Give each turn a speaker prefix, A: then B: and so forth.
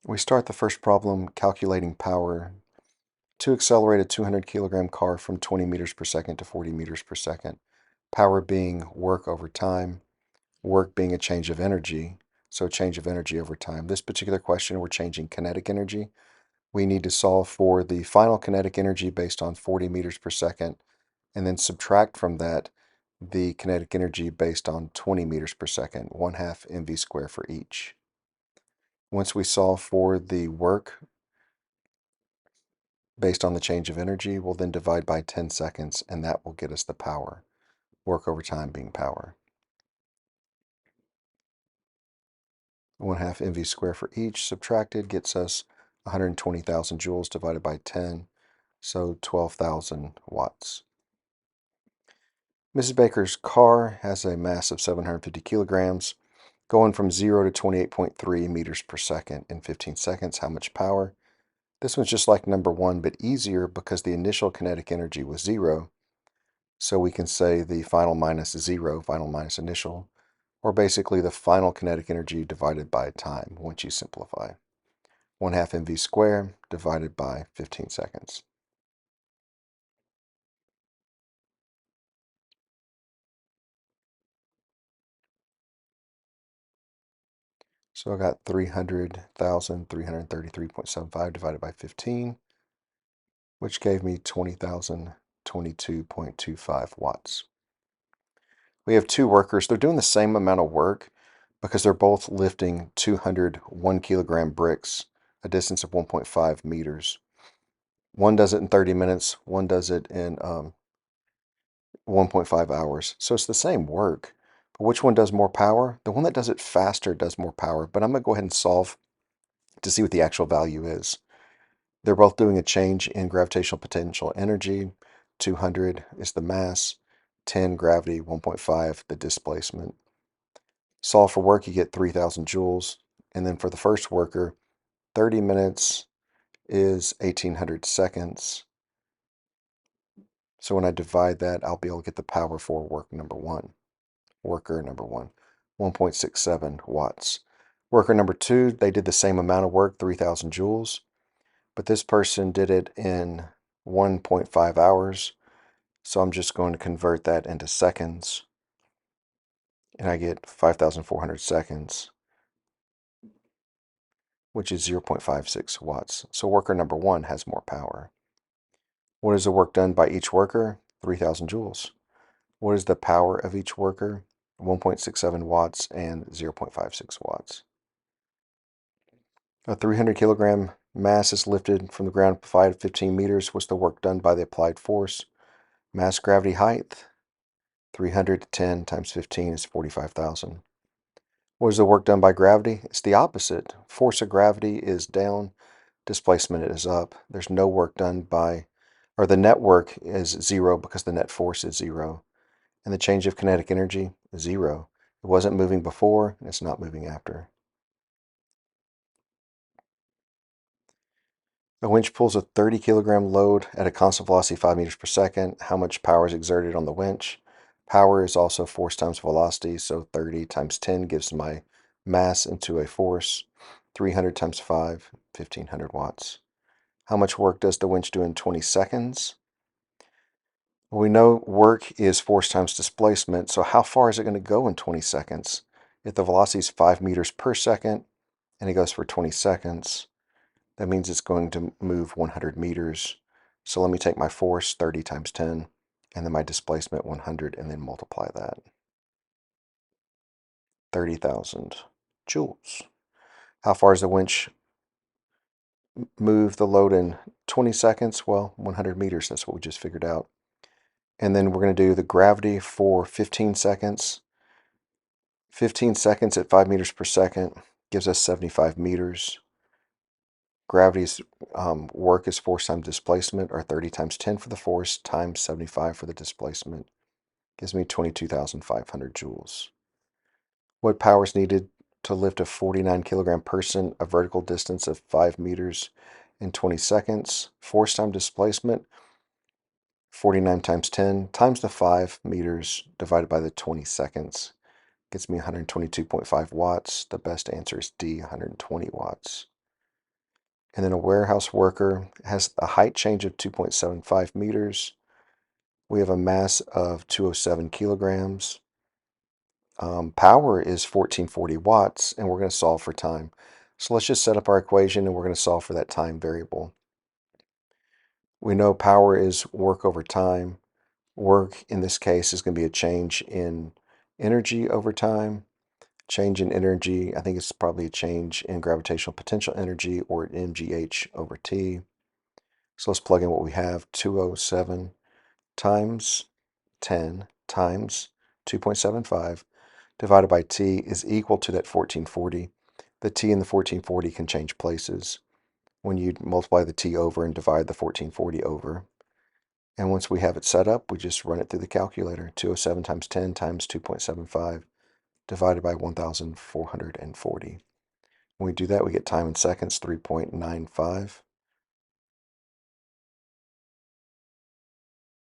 A: We start the first problem calculating power to accelerate a 200 kilogram car from 20 meters per second to 40 meters per second. Power being work over time, work being a change of energy, so change of energy over time. This particular question, we're changing kinetic energy. We need to solve for the final kinetic energy based on 40 meters per second, and then subtract from that the kinetic energy based on 20 meters per second, 1/2 mv squared for each. Once we solve for the work based on the change of energy, we'll then divide by 10 seconds, and that will get us the power. Work over time being power. 1/2 mv squared for each subtracted gets us 120,000 joules divided by 10, so 12,000 watts. Mrs. Baker's car has a mass of 750 kilograms, going from 0 to 28.3 meters per second in 15 seconds. How much power? This one's just like number one, but easier because the initial kinetic energy was 0. So we can say the final minus 0, final minus initial, or basically the final kinetic energy divided by time once you simplify. 1/2 mv squared divided by 15 seconds. So I got 300,333.75 divided by 15, which gave me 20,022.25 watts. We have two workers. They're doing the same amount of work because they're both lifting 200 1-kilogram bricks, a distance of 1.5 meters. One does it in 30 minutes, one does it in 1.5 hours. So it's the same work. But which one does more power? The one that does it faster does more power. But I'm going to go ahead and solve to see what the actual value is. They're both doing a change in gravitational potential energy. 200 is the mass, 10 gravity, 1.5 the displacement. Solve for work, you get 3,000 joules. And then for the first worker, 30 minutes is 1,800 seconds. So when I divide that, I'll be able to get the power for worker number one, 1.67 watts. Worker number two, they did the same amount of work, 3,000 joules, but this person did it in 1.5 hours. So I'm just going to convert that into seconds, and I get 5,400 seconds, which is 0.56 watts. So worker number one has more power. What is the work done by each worker? 3,000 joules. What is the power of each worker? 1.67 watts and 0.56 watts. A 300 kilogram mass is lifted from the ground 5 to 15 meters. What's the work done by the applied force? Mass, gravity, height. 300 to 10 times 15 is 45,000. What is the work done by gravity? It's the opposite. Force of gravity is down, displacement is up. There's no work done by, or the net work is 0 because the net force is 0. And the change of kinetic energy is 0. It wasn't moving before, and it's not moving after. A winch pulls a 30 kilogram load at a constant velocity 5 meters per second. How much power is exerted on the winch? Power is also force times velocity, so 30 times 10 gives my mass into a force. 300 times 5, 1,500 watts. How much work does the winch do in 20 seconds? We know work is force times displacement, so how far is it going to go in 20 seconds? If the velocity is 5 meters per second and it goes for 20 seconds, that means it's going to move 100 meters. So let me take my force, 30 times 10, and then my displacement, 100, and then multiply that. 30,000 joules. How far does the winch move the load in 20 seconds? Well, 100 meters, that's what we just figured out. And then we're going to do the gravity for 15 seconds. 15 seconds at 5 meters per second gives us 75 meters. Gravity's work is force times displacement, or 30 times 10 for the force times 75 for the displacement. Gives me 22,500 joules. What power is needed to lift a 49 kilogram person a vertical distance of 5 meters in 20 seconds? Force times displacement, 49 times 10 times the 5 meters divided by the 20 seconds. Gets me 122.5 watts. The best answer is D, 120 watts. And then a warehouse worker has a height change of 2.75 meters. We have a mass of 207 kilograms. Power is 1440 watts, and we're going to solve for time. So let's just set up our equation, and we're going to solve for that time variable. We know power is work over time. Work in this case is going to be a change in energy over time. Change in energy, I think it's probably a change in gravitational potential energy, or mgh over t. So let's plug in what we have. 207 times 10 times 2.75 divided by t is equal to that 1440. The t and the 1440 can change places when you multiply the t over and divide the 1440 over. And once we have it set up, we just run it through the calculator. 207 times 10 times 2.75 divided by 1,440. When we do that, we get time in seconds, 3.95.